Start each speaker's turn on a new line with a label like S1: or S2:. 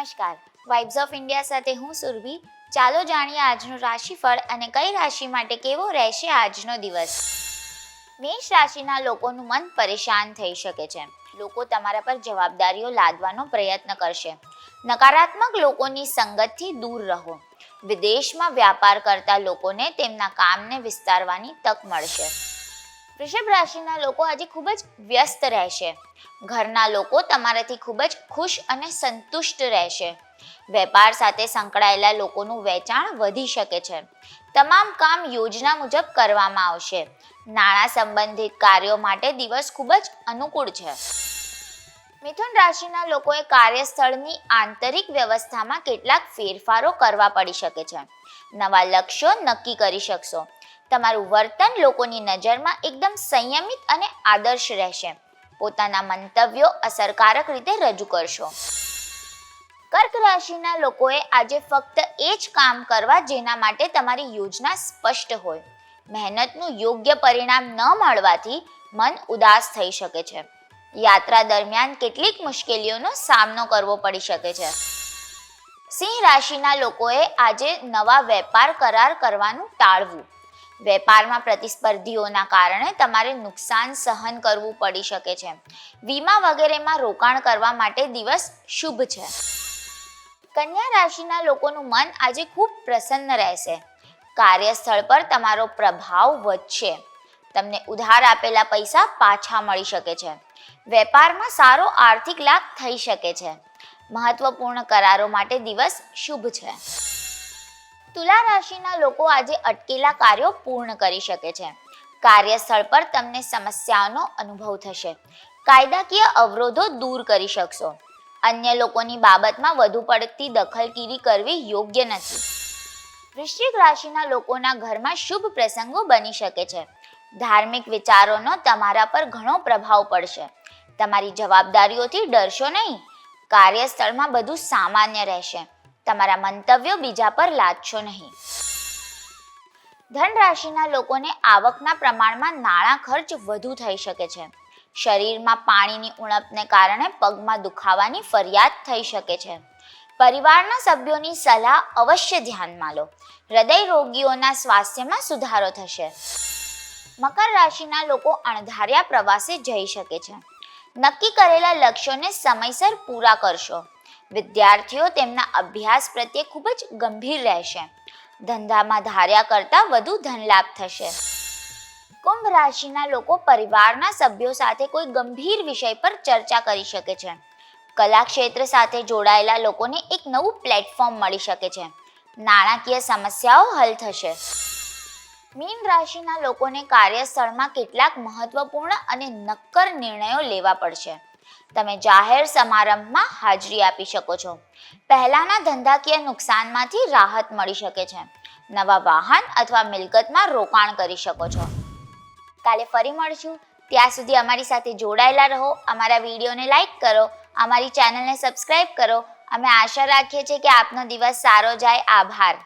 S1: નમસ્કાર, vibes of India સાથે હું સુરભી. ચાલો જાણીએ આજનું રાશિફળ અને કઈ રાશિ માટે કેવો રહેશે આજનો દિવસ. મેષ રાશિના લોકોનું મન પરેશાન થઈ શકે છે. લોકો તમારા પર જવાબદારીઓ લાદવાનો પ્રયત્ન કરશે. નકારાત્મક લોકોની સંગતથી દૂર રહો. વિદેશમાં વ્યાપાર કરતા લોકોને તેમના કામને વિસ્તારવાની તક મળશે. વૃષભ રાશિના લોકો આજે ખૂબ જ વ્યસ્ત રહેશે. ઘરના લોકો તમારાથી ખૂબ જ ખુશ અને સંતુષ્ટ રહેશે. વેપાર સાથે સંકળાયેલા લોકોનું વેચાણ વધી શકે છે. તમામ કામ યોજના મુજબ કરવામાં આવશે. નાણાં સંબંધિત કાર્યો માટે દિવસ ખૂબ જ અનુકૂળ છે. મિથુન રાશિના લોકોએ કાર્યસ્થળની આંતરિક વ્યવસ્થામાં કેટલાક ફેરફારો કરવા પડી શકે છે. નવા લક્ષ્યો નક્કી કરી શકશો. તમારું વર્તન લોકોની નજરમાં એકદમ સંયમિત અને આદર્શ રહેશે. પોતાના મંતવ્યો અસરકારક રીતે રજૂ કરશો. કર્ક રાશિના લોકોએ આજે ફક્ત એ જ કામ કરવા જેના માટે તમારી યોજના સ્પષ્ટ હોય. મહેનતનું યોગ્ય પરિણામ ન મળવાથી મન ઉદાસ થઈ શકે છે. યાત્રા દરમિયાન કેટલીક મુશ્કેલીઓનો સામનો કરવો પડી શકે છે. સિંહ રાશિના લોકોએ આજે નવા વેપાર કરાર કરવાનું ટાળવું. વેપારમાં પ્રતિસ્પર્ધીઓના કારણે તમારે નુકસાન સહન કરવું પડી શકે છે. વીમા વગેરેમાં રોકાણ કરવા માટે દિવસ શુભ છે. કન્યા રાશિના લોકોનું મન આજે ખૂબ પ્રસન્ન રહેશે. કાર્યસ્થળ પર તમારો પ્રભાવ વધશે. તમને ઉધાર આપેલા પૈસા પાછા મળી શકે છે. વેપારમાં સારો આર્થિક લાભ થઈ શકે છે. મહત્વપૂર્ણ કરારો માટે દિવસ શુભ છે. તુલા રાશિના લોકો આજે અટકેલા કાર્યો પૂર્ણ કરી શકે છે. કાર્યસ્થળ પર તમને સમસ્યાઓનો અનુભવ થશે. કાયદાકીય અવરોધો દૂર કરી શકશો. અન્ય લોકોની બાબતમાં વધુ પડતી દખલગીરી કરવી યોગ્ય નથી. વૃશ્ચિક રાશિના લોકોના ઘરમાં શુભ પ્રસંગો બની શકે છે. ધાર્મિક વિચારોનો તમારા પર ઘણો પ્રભાવ પડશે. તમારી જવાબદારીઓથી ડરશો નહીં. કાર્યસ્થળમાં બધું સામાન્ય રહેશે. તમારા મંતવ્યો બીજા પર લાદશો નહીં. ધન રાશિના લોકોને આવકના પ્રમાણમાં નાણાં ખર્ચ વધુ થઈ શકે છે. શરીરમાં પાણીની ઉણપને કારણે પગમાં દુખાવાની ફરિયાદ થઈ શકે છે. પરિવારના સભ્યોની સલાહ અવશ્ય ધ્યાનમાં લો. હૃદય રોગીઓના સ્વાસ્થ્યમાં સુધારો થશે. મકર રાશિના લોકો અણધાર્યા પ્રવાસે જઈ શકે છે. નક્કી કરેલા લક્ષ્યોને સમયસર પૂરા કરશો. વિદ્યાર્થીઓ તેમના અભ્યાસ પ્રત્યે ખૂબ જ ગંભીર રહેશે. ધંધામાં ધાર્યા કરતાં વધુ ધનલાભ થશે. કુંભ રાશિના લોકો પરિવારના સભ્યો સાથે કોઈ ગંભીર વિષય પર ચર્ચા કરી શકે છે. કલા ક્ષેત્ર સાથે જોડાયેલા લોકોને એક નવું પ્લેટફોર્મ મળી શકે છે. નાણાકીય સમસ્યાઓ હલ થશે. મીન રાશિના લોકોને કાર્યસ્થળમાં કેટલાક મહત્વપૂર્ણ અને નક્કર નિર્ણયો લેવા પડશે. તમે જાહેર સમારંભમાં હાજરી આપી શકો છો. પહેલાના ધંધાકીય નુકસાનમાંથી રાહત મળી શકે છે. નવા વાહન અથવા મિલકતમાં રોકાણ કરી શકો છો. કાલે ફરી મળશું. ત્યાં સુધી અમારી સાથે જોડાયેલા રહો. અમારા વિડીયોને લાઈક કરો. અમારી ચેનલને સબસ્ક્રાઈબ કરો. અમે આશા રાખીએ છીએ કે આપનો દિવસ સારો જાય. આભાર.